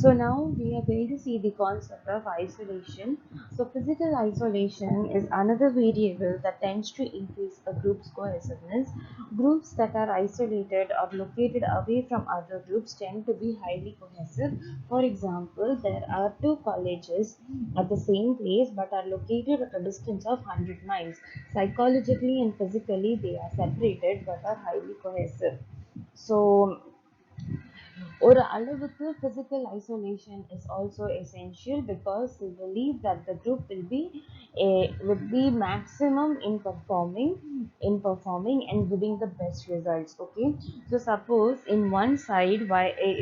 So now we are going to see the concept of isolation. So physical isolation is another variable that tends to increase a group's cohesiveness. Groups that are isolated or located away from other groups tend to be highly cohesive. For example, there are two colleges at the same place but are located at a distance of 100 miles. Psychologically and physically, they are separated but are highly cohesive. So ஒரு அளவுக்கு physical isolation is also essential because we believe that the group will be maximum in performing and giving the best results. Okay, so suppose in one side,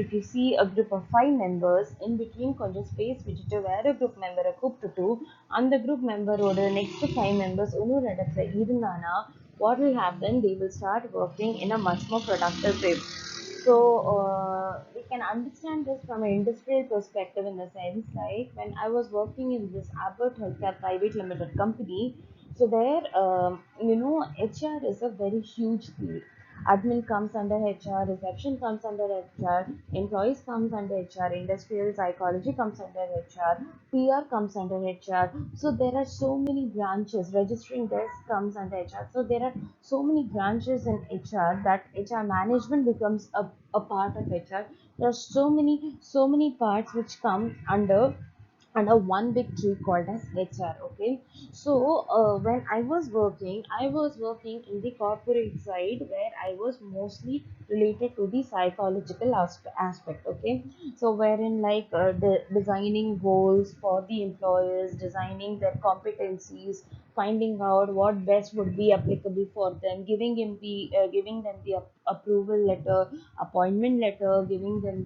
if you see a group of 5 members, in between கொஞ்சம் space விட்டுட்டு வேற group member கூப்பிட்டுட்டு அந்த group member ஓட next 5 members இன்னொரு இடத்துல இருந்தானா, what will happen? They will start working in a much more productive way. So we can understand this from an industrial perspective in the sense like when I was working in this Abbott Healthcare Private Limited company. So there, HR is a very huge field. Admin comes under HR, reception comes under HR, employees comes under HR, industrial psychology comes under HR, PR comes under HR. So there are so many branches. Registering desk comes under HR. So there are so many branches in HR that HR management becomes a part of HR. There are so many parts which come under one big tree called as HR. Okay, so when I was working in the corporate side where I was mostly related to the psychological aspect. Okay, so wherein like designing goals for the employers, designing their competencies, finding out what best would be applicable for them, giving them the approval letter, appointment letter, giving them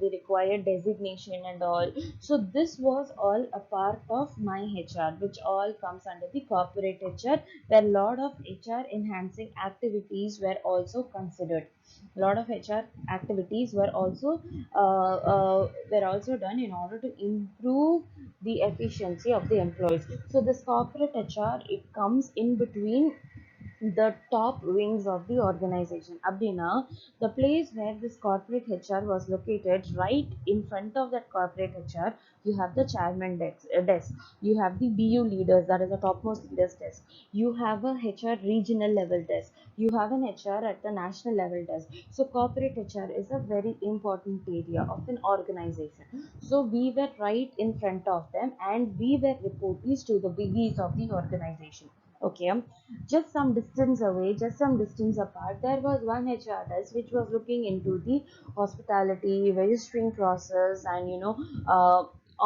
the required designation and all. So this was all a part of my HR, which all comes under the corporate HR, where a lot of HR enhancing activities were also considered. A lot of HR activities were also done in order to improve the efficiency of the employees. So this corporate HR, it comes in between the top wings of the organization. Abdina, the place where this corporate HR was located, right in front of that corporate HR, you have the chairman desk. You have the BU leaders, that is the topmost leaders desk. You have a HR regional level desk. You have an HR at the national level desk. So corporate HR is a very important area of an organization. So we were right in front of them and we were reportees to the biggies of the organization. Okay, just some distance away, just some distance apart, there was one HRS which was looking into the hospitality, registering process, and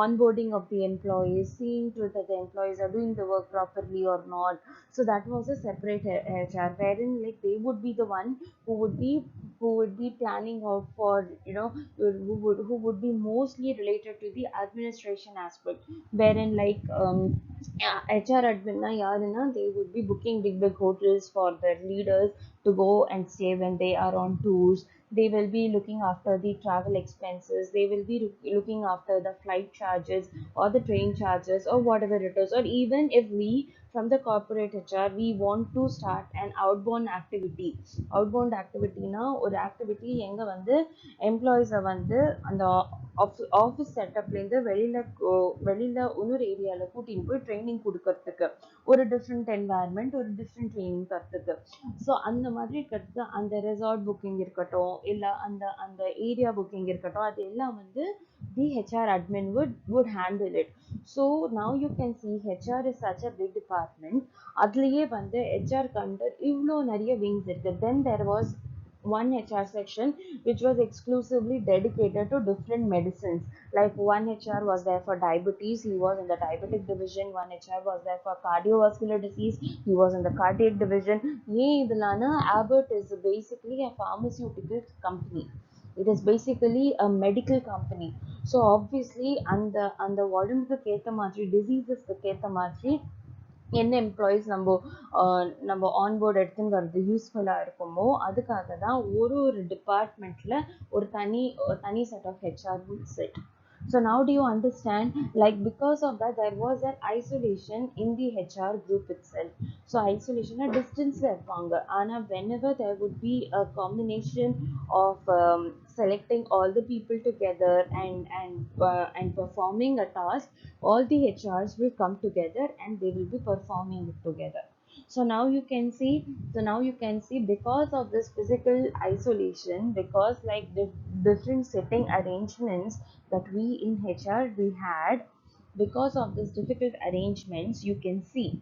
onboarding of the employees, seeing to that the employees are doing the work properly or not. So that was a separate HR, wherein like they would be the one who would be planning out for who would be mostly related to the administration aspect, wherein like yeah, HR admin na யாருன்னா they would be booking big hotels for their leaders to go and stay when they are on tours. They will be looking after the travel expenses. They will be looking after the flight charges or the train charges or whatever it is. Or even if we from the corporate HR we want to start an outbound activity. Outbound activity na ஒரு activity எங்க வந்து employees வந்து அந்த office செட்டப்லேருந்து வெளியில் இன்னொரு ஏரியாவில் கூட்டின்னு போய் ட்ரைனிங் கொடுக்கறதுக்கு, ஒரு டிஃப்ரெண்ட் என்வாயர்மெண்ட், ஒரு டிஃப்ரெண்ட் ட்ரைனிங் தரத்துக்கு. ஸோ அந்த மாதிரி இருக்கிறது, அந்த ரெசார்ட் புக்கிங் இருக்கட்டும், இல்லை அந்த அந்த ஏரியா புக்கிங் இருக்கட்டும், அது எல்லாம் வந்து the HR admin would handle it. So now you can see HR is such a big department. அதுலேயே வந்து HR கண்டு இவ்வளோ நிறைய wings இருக்கு. Then there was one HR section which was exclusively dedicated to different medicines. Like one HR was there for diabetes, he was in the diabetic division. One HR was there for cardiovascular disease, he was in the cardiac division. Abbott is basically a pharmaceutical company. It is basically a medical company. So obviously அந்த உடம்புக்கு ஏற்ற மாதிரி, டிசீசஸ்க்கு ஏற்ற மாதிரி என்ன employees நம்ம onboard எடுத்துன்னு வர்றது யூஸ்ஃபுல்லாக இருக்குமோ அதுக்காக தான் ஒரு டிபார்ட்மெண்ட்டில் ஒரு தனி set of HR will set. So now do you understand? Like because of that, there was an isolation in the HR group itself. So isolation, a distance longer. And whenever there would be a combination of selecting all the people together and performing a task, all the HRs will come together and they will be performing it together. So now you can see because of this physical isolation, because like the different sitting arrangements that we in HR we had, because of this difficult arrangements, you can see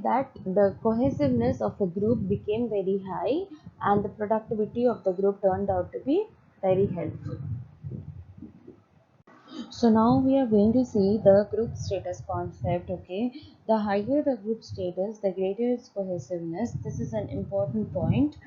that the cohesiveness of a group became very high and the productivity of the group turned out to be very helpful. So now we are going to see the group status concept. Okay, the higher the group status, the greater its cohesiveness. This is an important point.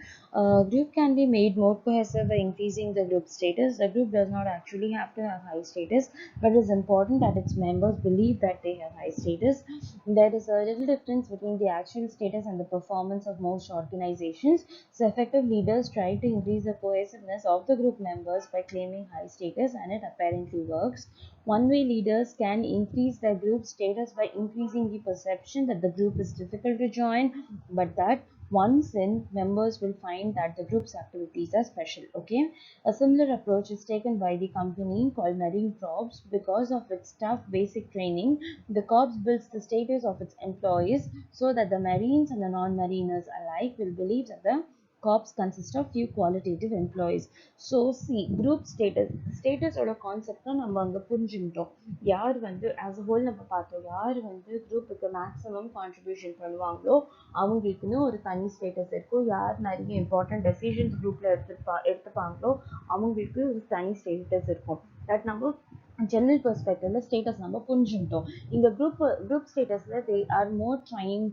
Group can be made more cohesive by increasing the group status. The group does not actually have to have high status, but it is important that its members believe that they have high status. There is a little difference between the actual status and the performance of most organizations. So effective leaders try to increase the cohesiveness of the group members by claiming high status, and it apparently works. One-way leaders can increase their group status by increasing the perception that the group is difficult to join, but that once in, members will find that the group's activities are special. Okay, a similar approach is taken by the company called Marine Corps. Because of its tough basic training, the Corps builds the status of its employees so that the Marines and the non-Mariners alike will believe that the Corps consists of few qualitative employees. So see, group status ஓட concept நம்ம அங்க புரிஞ்சுக்கிட்டோம். யார் வந்து as a whole நம்ம பார்த்தோம், யார் வந்து குரூப்புக்கு மேக்ஸிமம் கான்ட்ரிபியூஷன் பண்ணுவாங்களோ அவங்களுக்குன்னு ஒரு தனி ஸ்டேட்டஸ் இருக்கும். யார் நிறைய இம்பார்ட்டன்ட் டெசிஷன்ஸ் குரூப்ல எடுத்துப்பாங்களோ அவங்களுக்கு ஒரு தனி ஸ்டேட்டஸ் இருக்கும். தட் நம்ம general perspective status நம்ம புரிஞ்சுக்கிட்டோம். இந்த group statusல they are more trying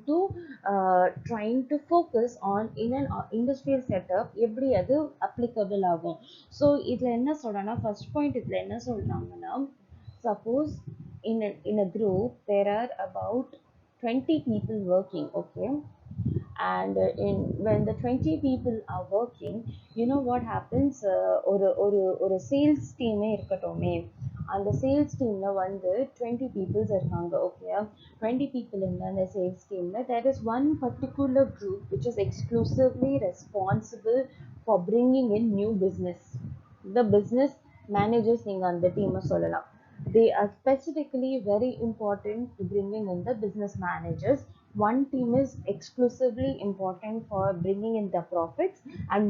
to focus on in an industrial setup எப்படி அது applicable ஆகும். ஸோ இதுல என்ன சொல்றேன்னா, ஃபர்ஸ்ட் பாயிண்ட் இதுல என்ன சொல்றாங்கன்னா, suppose in a group there are about 20 people working. Okay, and when the 20 people are working, you know what happens, ஒரு சேல்ஸ் டீமே இருக்கட்டுமே, அந்த சேல்ஸ் டீம்ல வந்து 20 peoples இருக்காங்க. Okay, 20 people in the sales team, there is one particular group which is exclusively responsible for bringing in new business. The business managers நீங்க அந்த டீமை சொல்லலாம். They are specifically very important to bringing in the business managers. One team is exclusively important for bringing in the profits, and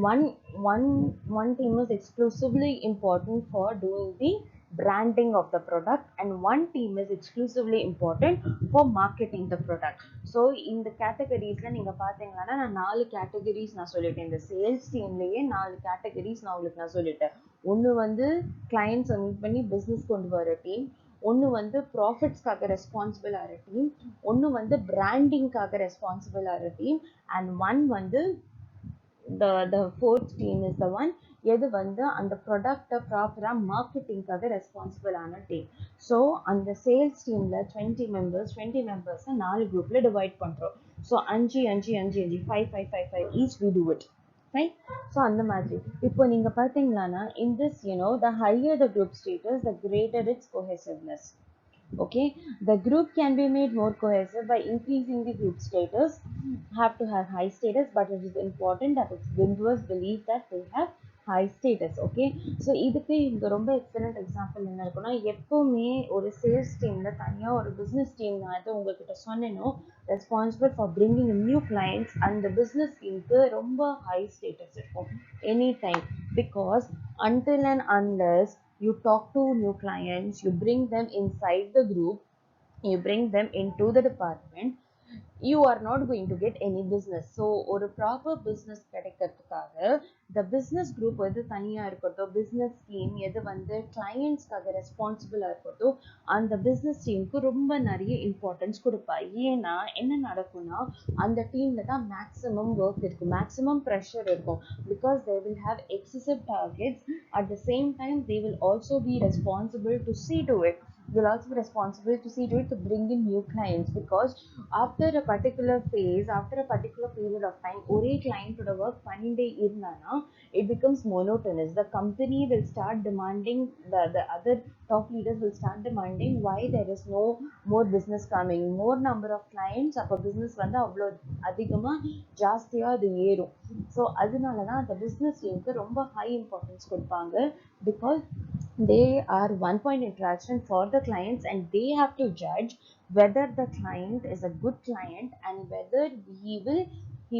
one team is exclusively important for doing the branding of the product, and one team is exclusively important for marketing the product. So இந்த கேட்டகரிஸ்ல நீங்க பாத்தீங்கன்னா நான் 4 categories நான் சொல்லிட்டேன். இந்த sales டீம்லயே 4 categories நான் உங்களுக்கு நான் சொல்லிட்டேன். ஒன்று வந்து கிளைண்ட்ஸை மீட் பண்ணி பிஸ்னஸ் கொண்டு வர டீம், ஒன்று வந்து ப்ராஃபிட்ஸ்க்காக ரெஸ்பான்சிபிள் ஆகிற டீம், ஒன்று வந்து பிராண்டிங்காக ரெஸ்பான்சிபிள் ஆகிற டீம், அண்ட் ஒன் வந்து the fourth team is the one எது வந்து அந்த ப்ராடக்டை ப்ராப்பராக மார்க்கெட்டிங்காக ரெஸ்பான்சிபிள் ஆன டீம். ஸோ அந்த சேல்ஸ் டீமில் 20 மெம்பர்ஸை 4 குரூப்பில் டிவைட் பண்ணுறோம். So 5 5 5 5 5 5 5 5 each we do it. Right? So அந்த மாதிரி இப்போ நீங்க பார்த்தீங்களானா, in this the higher the group status, the greater its cohesiveness. Okay, the group can be made more cohesive by increasing the group status. Have to have high status, but it is important that its members believe that they have high status. Okay, so இதுக்கு இங்க ரொம்ப excellent example என்ன இருக்குன்னா, எப்பவுமே ஒரு sales டீம்ல தனியா ஒரு பிசினஸ் டீம் நான் எது உங்ககிட்ட சொன்னேனோ responsible for bringing new clients, அந்த பிசினஸ் டீமுக்கு ரொம்ப ஹை ஸ்டேட்டஸ் இருக்கும் any time. Because until and unless you talk to new clients, you bring them inside the group, you bring them into the department, you are not going to get any business. So ஒரு proper business கிடைக்கிறதுக்காக the business group எது தனியா இருக்கட்டோ, business team எது வந்து கிளையண்ட்ஸ்க்காக ரெஸ்பான்சிபிளா இருக்கட்டோ, அந்த business teamக்கு ரொம்ப நிறைய importance கொடுப்பா. ஏன்னா என்ன நடக்கும்னா, அந்த டீம்ல தான் மேக்ஸிமம் ஒர்க் இருக்கும், மேக்ஸிமம் ப்ரெஷர் இருக்கும். Because they will have excessive targets. At the same time they will also be responsible to see to it you'll also be responsible to see to it to bring in new clients, because after a particular phase, after a particular period of time, ஒரே client ஓட work பண்ணிட்டே இருந்தானா it becomes monotonous. The company will start demanding, the other top leaders will start demanding why there is no more business coming, more number of clients, அப்போ business வந்து அவ்வளோ அதிகமா ஜாஸ்தியா அது ஏறும். ஸோ அதனால தான் அந்த பிஸ்னஸ் டீமுக்கு ரொம்ப ஹை இம்பார்ட்டன்ஸ் கொடுப்பாங்க, because they are one point interaction for the clients, and they have to judge whether the client is a good client and whether he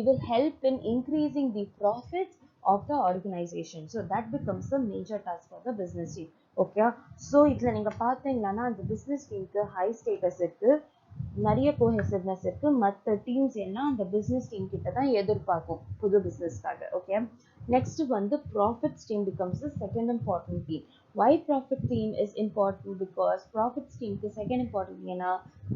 will help in increasing the profits of the organization. So that becomes a major task for the business team. Okay, so இதுல நீங்க பார்த்தீங்கன்னா அந்த business teamக்கு high status இருக்கு, நிறைய cohesiveness இருக்கு. மற்ற teams எல்லாம் அந்த பிஸ்னஸ் டீம் கிட்ட தான் எதிர்பார்க்கும் புது பிஸ்னஸ்க்காக. ஓகே, நெக்ஸ்ட் வந்து profits team becomes the second important team. Why profit team is important? Because profits டீமுக்கு செகண்ட் இம்பார்ட்டன்ட். ஏன்னா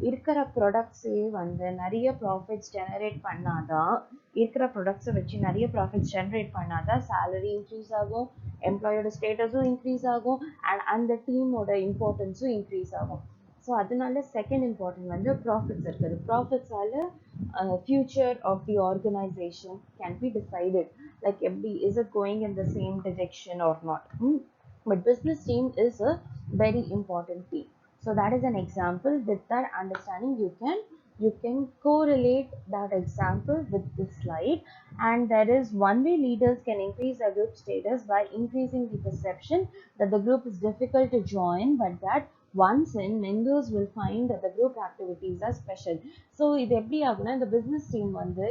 இருக்கிற ப்ராடக்ட்ஸே வந்து நிறைய ப்ராஃபிட்ஸ் ஜெனரேட் பண்ணாதான், இருக்கிற ப்ராடக்ட்ஸை வச்சு நிறைய ப்ராஃபிட்ஸ் ஜெனரேட் பண்ணாதான் சேலரி இன்க்ரீஸ் ஆகும், எம்ப்ளாயோட ஸ்டேட்டஸும் இன்க்ரீஸ் ஆகும், அண்ட் அந்த டீமோட இம்பார்ட்டன்ஸும் இன்க்ரீஸ் ஆகும். ஸோ அதனால செகண்ட் இம்பார்ட்டன்ட் வந்து ப்ராஃபிட்ஸ் இருக்குது. ப்ராஃபிட்ஸால future of the organisation can be decided, like எப்படி is it going in the same direction or not. But business team is a very important team. So that is an example. With that understanding you can correlate that example with this slide, and there is one way leaders can increase their group status by increasing the perception that the group is difficult to join, but that once in, members will find that the group activities are special. So இது எப்படி ஆகுனா, இந்த business team வந்து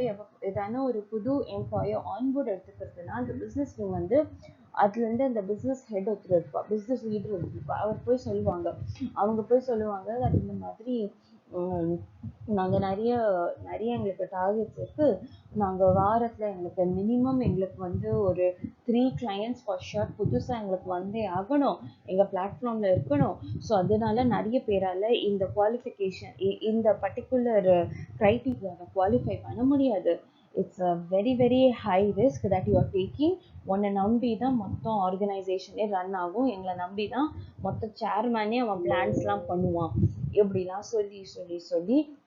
ஏதான ஒரு புது எம்ப்ளாயை onboard எடுத்துக்கிறதுனா அந்த business team வந்து அதுலேருந்து அந்த பிஸ்னஸ் ஹெட் ஒருத்தர் இருப்பா, பிஸ்னஸ் லீடர் இருப்பா, அவங்க போய் சொல்லுவாங்க அது இந்த மாதிரி நாங்கள் நிறைய எங்களுக்கு டார்கெட்ஸ் இருக்குது, நாங்கள் வாரத்தில் எங்களுக்கு மினிமம் எங்களுக்கு வந்து ஒரு 3 clients ஃபார் ஷுர் புதுசாக எங்களுக்கு வந்தே ஆகணும், எங்கள் பிளாட்ஃபார்மில் இருக்கணும். ஸோ அதனால நிறைய பேரால் இந்த குவாலிஃபிகேஷன் இந்த பர்டிகுலர் க்ரைட்டீரியாவை குவாலிஃபை பண்ண முடியாது. It's a very very high risk that you are taking. உன்னை நம்பி தான் மொத்தம் ஆர்கனைசேஷனே ரன் ஆகும், எங்களை நம்பி தான் மொத்த சேர்மேனே அவன் பிளான்ஸ்லாம் பண்ணுவான், எப்படிலாம் சொல்லி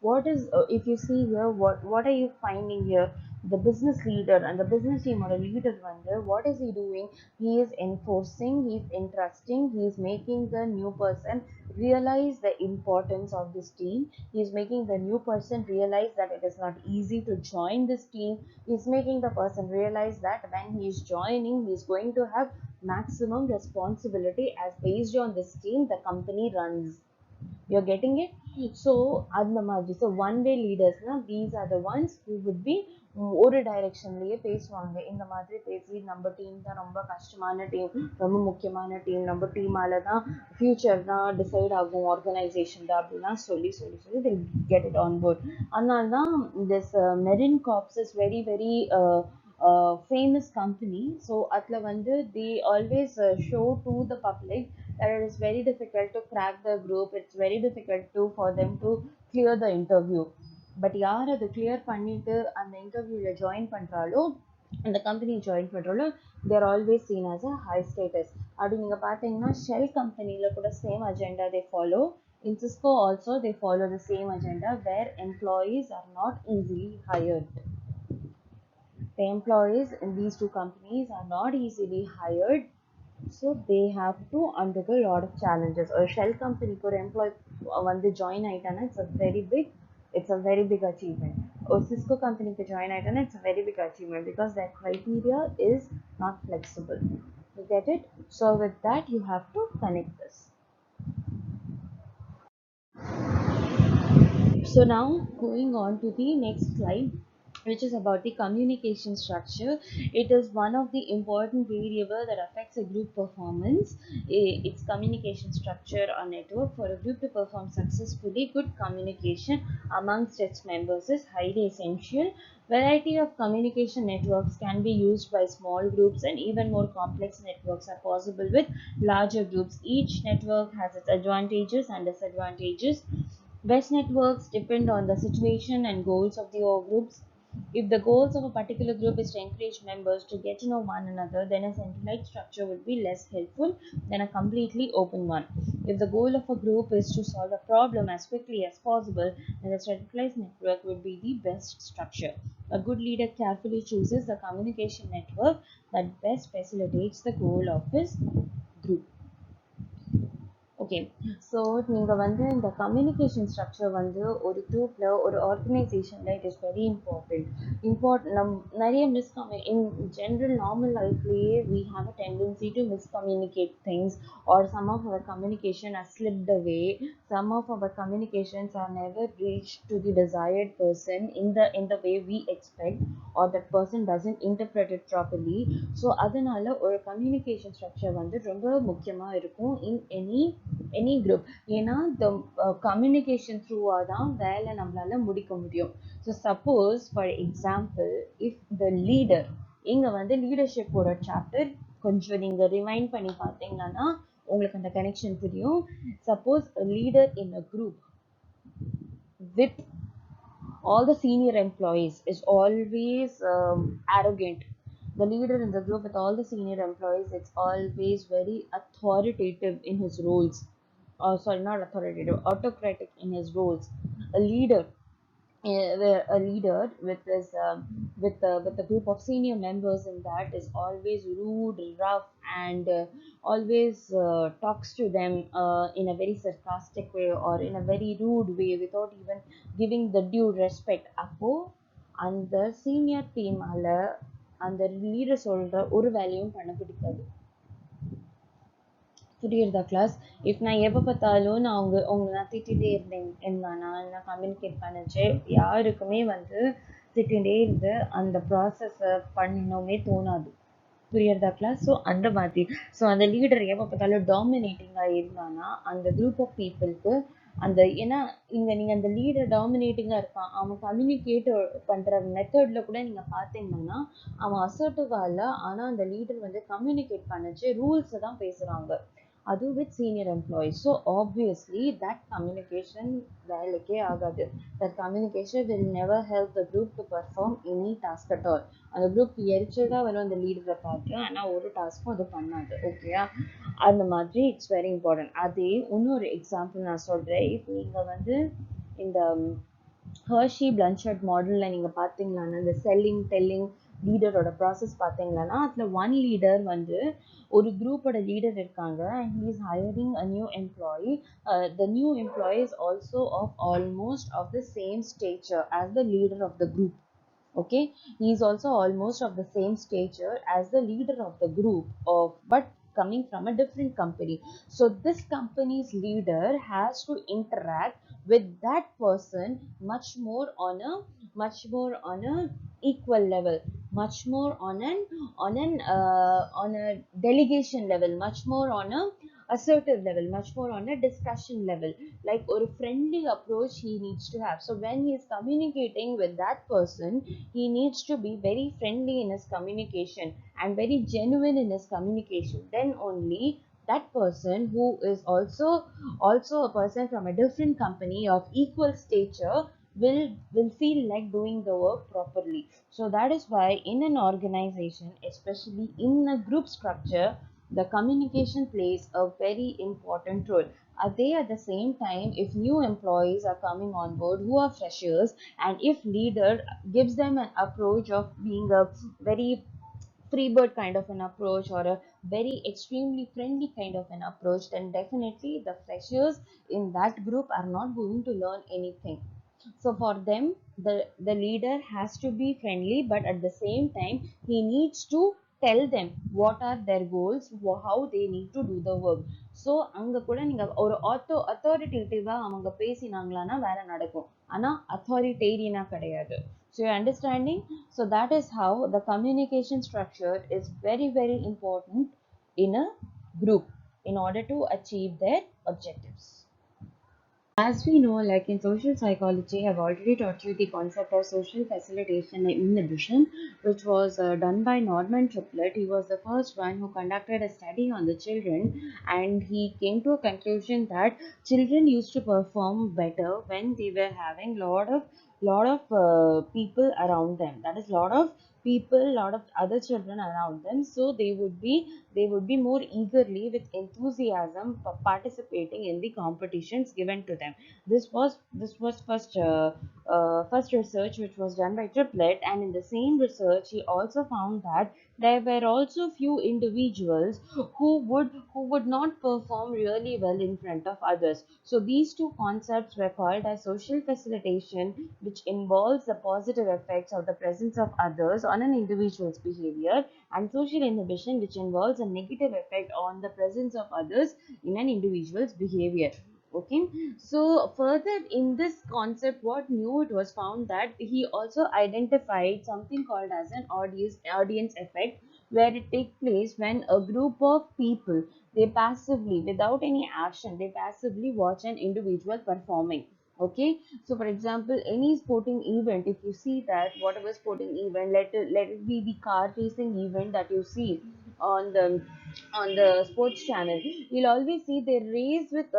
what is if you see here, what are you finding here? The business leader and the business team or a leader வந்து what is he doing? He is enforcing, he is entrusting, he is making the new person realize the importance of this team. He is making the new person realize that it is not easy to join this team. He is making the person realize that when he is joining, he is going to have maximum responsibility, as based on this team the company runs. You're getting it? So அந்த மாதிரி, so one way leaders na, these are the ones who would be ஒரு டைரக்ஷன்லயே பேசுவாங்க. இந்த மாதிரி பேசி நம்ம team தான் ரொம்ப கஷ்டமான டீம், ரொம்ப முக்கியமான டீம், நம்ம டீமால தான் ஃபியூச்சர் தான் டிசைட் ஆகும் ஆர்கனைசேஷன் தான் அப்படிலாம் சொல்லி they'll get it on board. அதனால தான் this Merin Corps is very very famous company. So அதில் வந்து they always show to the public that it is very difficult to crack the group, it's very difficult for them to clear the interview. But யார் அது clear பண்ணிட்டு அந்த இன்டர்வியூவில் join பண்ணுறாலோ, அந்த company join பண்ணுறாலோ, there always seen as a high status. அப்படி நீங்கள் பார்த்தீங்கன்னா ஷெல் கம்பெனியில் கூட same agenda they follow. In Cisco also they follow the same agenda, where employees are not easily hired. The employees in these two companies are not easily hired, so they have to undergo a lot of challenges. A shell company for employee வந்து join ஆயிட்டானா it's a very big achievement. Or Cisco company to join ஆயிட்டானா it's a very big achievement, because their criteria is not flexible. You get it? So with that you have to connect this. So now going on to the next slide, which is about the communication structure. It is one of the important variable that affects a group performance. Its communication structure or network. For a group to perform successfully, good communication amongst its members is highly essential. Variety of communication networks can be used by small groups, and even more complex networks are possible with larger groups. Each network has its advantages and disadvantages. Best networks depend on the situation and goals of the groups. If the goals of a particular group is to encourage members to get to know one another, then a centralized structure would be less helpful than a completely open one. If the goal of a group is to solve a problem as quickly as possible, then the centralized network would be the best structure. A good leader carefully chooses the communication network that best facilitates the goal of his group. Okay so நீங்கள் வந்து இந்த communication structure வந்து ஒரு குரூப்பில் ஒரு ஆர்கனைசேஷனில் it is very important நிறைய in general normal லைஃப்லேயே we have a tendency to miscommunicate things or some of our communication are slipped away some of our communications are never reached to the desired person in the way we expect or that person doesn't interpret it properly. So அதனால ஒரு communication structure வந்து ரொம்ப முக்கியமா இருக்கும் in any group. ஏன்னா the communication through தான் வேலை நம்மளால முடிக்க முடியும். So suppose for example if the leader இங்க வந்து leadership ஒரு சாப்டர் கொஞ்சம் நீங்க ரிமைண்ட் பண்ணி பார்த்தீங்கன்னா உங்களுக்கு அந்த கனெக்ஷன் புரியும். Suppose a leader in a group with all the senior employees is always arrogant. The leader in the group with all the senior employees is always very authoritative in his roles. Sorry, not authoritative, autocratic in his roles. A leader a leader with this with a group of senior members in that is always rude, rough, and always talks to them in a very sarcastic way or in a very rude way without even giving the due respect. அப்போ அந்த senior டீமால அந்த leader சொல்ற ஒரு வேலையும் பண்ண பிடிக்காது. புரியுறதா class? If நான் எப்போ பார்த்தாலும் நான் நான் திட்டிகிட்டே இருந்தானா நான் கம்யூனிகேட் பண்ணிச்சு யாருக்குமே வந்து திட்டிகிட்டே இருந்து அந்த ப்ராசஸை பண்ணணுமே தோணாது. புரியுறதா கிளாஸ்? ஸோ அந்த மாதிரி ஸோ அந்த லீடர் எப்போ பார்த்தாலும் டாமினேட்டிங்காக இருந்தானா அந்த குரூப் ஆஃப் பீப்புளுக்கு அந்த ஏன்னா இங்கே நீங்கள் அந்த லீடர் டாமினேட்டிங்காக இருப்பான் அவன் கம்யூனிகேட் பண்ணுற மெத்தடில் கூட நீங்கள் பார்த்தீங்கன்னா அவன் அசர்ட்டிவாக இல்லை ஆனால் அந்த லீடர் வந்து கம்யூனிகேட் பண்ணிச்சு ரூல்ஸை தான் பேசுகிறாங்க அது with senior employees. So obviously that communication வேலைக்கே ஆகாது. That communication will never help the group to perform any task at all. அந்த குரூப் எரிச்சல் வரும் அந்த லீடரை பார்த்து ஆனால் ஒரு டாஸ்க்கும் அது பண்ணாது. ஓகேயா? அந்த மாதிரி இட்ஸ் வெரி இம்பார்ட்டன்ட். அதே இன்னொரு எக்ஸாம்பிள் நான் சொல்கிறேன். இஃப் நீங்கள் வந்து இந்த ஹர்ஷி பிளன்ஷர்ட் மாடலில் நீங்கள் பார்த்தீங்களான்னா இந்த செல்லிங் டெல்லிங் லீடரோட ப்ராசஸ் பார்த்தீங்கன்னா அதில் ஒன் லீடர் வந்து ஒரு குரூப்போட லீடர் இருக்காங்க and he is hiring a new employee. The new employee is also of almost of the same stature as the leader of the group. Okay, he is also almost of the same stature as the leader of the group but coming from a different company. So this company's leader has to interact with that person much more on a equal level, much more on a delegation level, much more on a assertive level, much more on a discussion level, like a friendly approach he needs to have. So when he is communicating with that person, he needs to be very friendly in his communication and very genuine in his communication. Then only that person who is also a person from a different company of equal stature will feel like doing the work properly. So that is why in an organization, especially in a group structure, the communication plays a very important role. At the same time, if new employees are coming on board who are freshers, and if leader gives them an approach of being a very freebird kind of an approach or a very extremely friendly kind of an approach, then definitely the freshers in that group are not going to learn anything. So for them, the leader has to be friendly, but at the same time, he needs to tell them what are their goals, how they need to do the work. So அங்கே கூட நீங்கள் ஒரு அத்தாரிட்டேட்டிவாக அவங்க பேசினாங்களான்னா வேலை நடக்கும் ஆனால் அத்தாரிட்டேரியனாக கிடையாது. So you're understanding? So that is how the communication structure is very, very important in a group in order to achieve their objectives. As we know, like in social psychology, I've already taught you the concept of social facilitation inhibition, which was done by Norman Triplett. He was the first one who conducted a study on the children, and he came to a conclusion that children used to perform better when they were having lot of people around them. That is, lot of people, a lot of other children around them, so they would be more eagerly with enthusiasm participating in the competitions given to them. This was first research which was done by Triplett, and in the same research he also found that there were also few individuals who would not perform really well in front of others. So these two concepts were called as social facilitation, which involves the positive effects of the presence of others on an individual's behavior, and social inhibition, which involves a negative effect on the presence of others in an individual's behavior. Okay, so further in this concept, what new it was found that he also identified something called as an audience effect, where it takes place when a group of people, they passively, without any action, they passively watch an individual performing. Okay, so for example, any sporting event, if you see that whatever sporting event, let it be the car racing event that you see on the sports channel, you'll always see they race with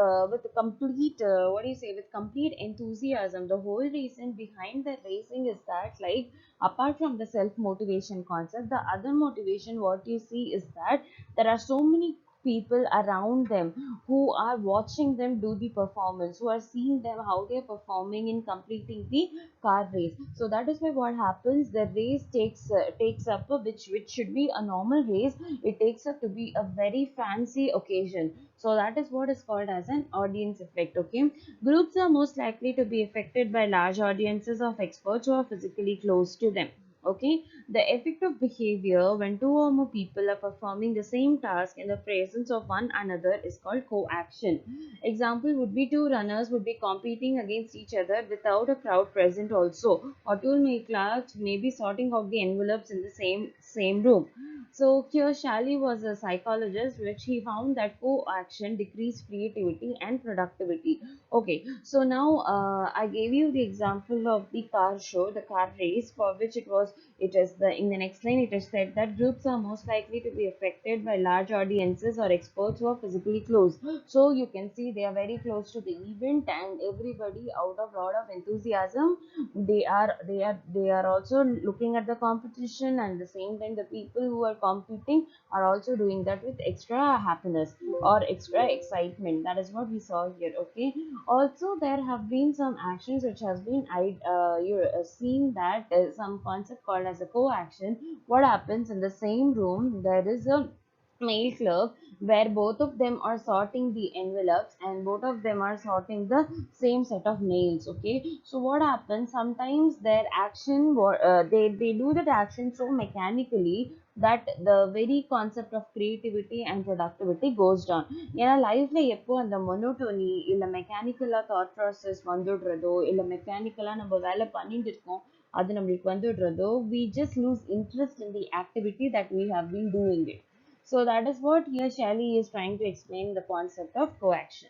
complete what do you say, with complete enthusiasm. The whole reason behind the racing is that, like, apart from the self motivation concept, the other motivation what you see is that there are so many people around them who are watching them do the performance, who are seeing them how they are performing in completing the car race. So that is why what happens, the race takes up which should be a normal race, it takes up to be a very fancy occasion. So that is what is called as an audience effect. Okay, groups are most likely to be affected by large audiences of experts who are physically close to them. Okay, the effect of behavior when two or more people are performing the same task in the presence of one another is called co-action. Example would be two runners would be competing against each other without a crowd present also, or two clerks may be sorting out the envelopes in the same room. So here Shally was a psychologist, which he found that co-action decreased creativity and productivity. Okay, so now I gave you the example of the car show, the car race, for which it is the in the next line it is said that groups are most likely to be affected by large audiences or experts who are physically close. So you can see they are very close to the event, and everybody out of lot of enthusiasm, they are also looking at the competition, and the same time the people who are competing are also doing that with extra happiness or extra excitement. That is what we saw here. Okay, also there have been some actions which has been you're seeing that some concept called as a co-action. What happens in the same room, there is a male clerk where both of them are sorting the envelopes and both of them are sorting the same set of nails. Okay, so what happens, sometimes their action they do that action so mechanically that the very concept of creativity and productivity goes down. ஏன்னா லைஃப்ல எப்போ அந்த மொனோட்டோனி இல்ல மெக்கானிக்கலா thought process வந்துடுறதோ, இல்ல மெக்கானிக்கலா நம்ம வேலை பண்ணிட்டு இருக்கோம் அது நம்மளுக்கு வந்துடுறதோ, we just lose interest in the activity that we have been doing it. So that is what here Shelley is trying to explain the concept of coaction.